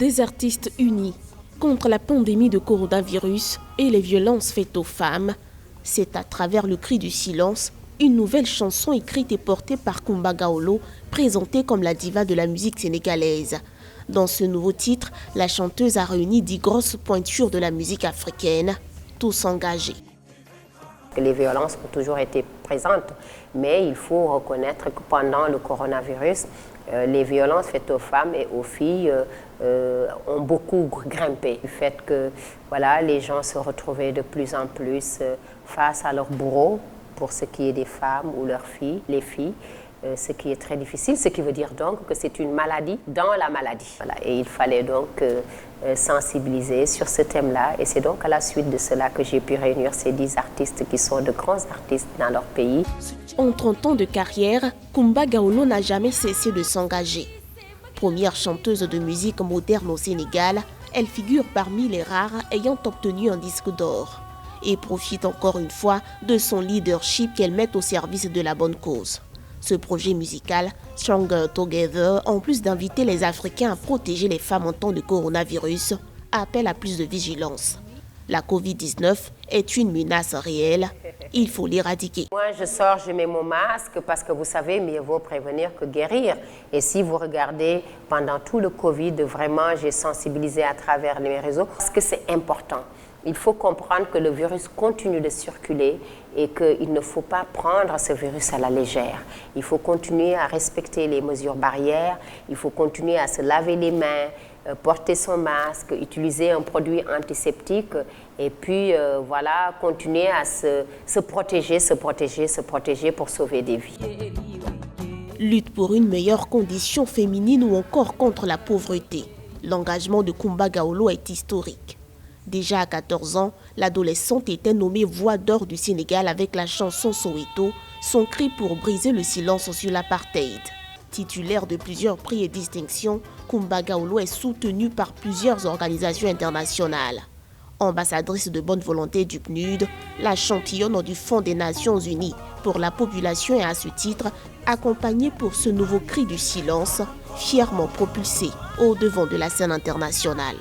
Des artistes unis contre la pandémie de coronavirus et les violences faites aux femmes. C'est à travers le cri du silence, une nouvelle chanson écrite et portée par Coumba Gawlo, présentée comme la diva de la musique sénégalaise. Dans ce nouveau titre, la chanteuse a réuni 10 grosses pointures de la musique africaine, tous engagés. Les violences ont toujours été présentes, mais il faut reconnaître que pendant le coronavirus, les violences faites aux femmes et aux filles ont beaucoup grimpé. Du fait que voilà, les gens se retrouvaient de plus en plus face à leurs bourreaux, pour ce qui est des femmes ou leurs filles, les filles, ce qui est très difficile, ce qui veut dire donc que c'est une maladie dans la maladie. Voilà, et il fallait donc sensibiliser sur ce thème-là, et c'est donc à la suite de cela que j'ai pu réunir ces 10 artistes qui sont de grands artistes dans leur pays. En 30 ans de carrière, Coumba Gawlo n'a jamais cessé de s'engager. Première chanteuse de musique moderne au Sénégal, elle figure parmi les rares ayant obtenu un disque d'or et profite encore une fois de son leadership qu'elle met au service de la bonne cause. Ce projet musical, Stronger Together, en plus d'inviter les Africains à protéger les femmes en temps de coronavirus, appelle à plus de vigilance. La Covid-19 est une menace réelle. Il faut l'éradiquer. Moi, je sors, je mets mon masque parce que vous savez, mieux vaut prévenir que guérir. Et si vous regardez, pendant tout le Covid, vraiment, j'ai sensibilisé à travers les réseaux parce que c'est important. Il faut comprendre que le virus continue de circuler et qu'il ne faut pas prendre ce virus à la légère. Il faut continuer à respecter les mesures barrières, il faut continuer à se laver les mains, porter son masque, utiliser un produit antiseptique et puis voilà, continuer à se protéger pour sauver des vies. Lutte pour une meilleure condition féminine ou encore contre la pauvreté. L'engagement de Coumba Gawlo est historique. Déjà à 14 ans, l'adolescente était nommée Voix d'or du Sénégal avec la chanson Soweto, son cri pour briser le silence sur l'apartheid. Titulaire de plusieurs prix et distinctions, Coumba Gawlo est soutenue par plusieurs organisations internationales. Ambassadrice de bonne volonté du PNUD, la championne du Fonds des Nations Unies pour la population est à ce titre accompagnée pour ce nouveau cri du silence, fièrement propulsé au devant de la scène internationale.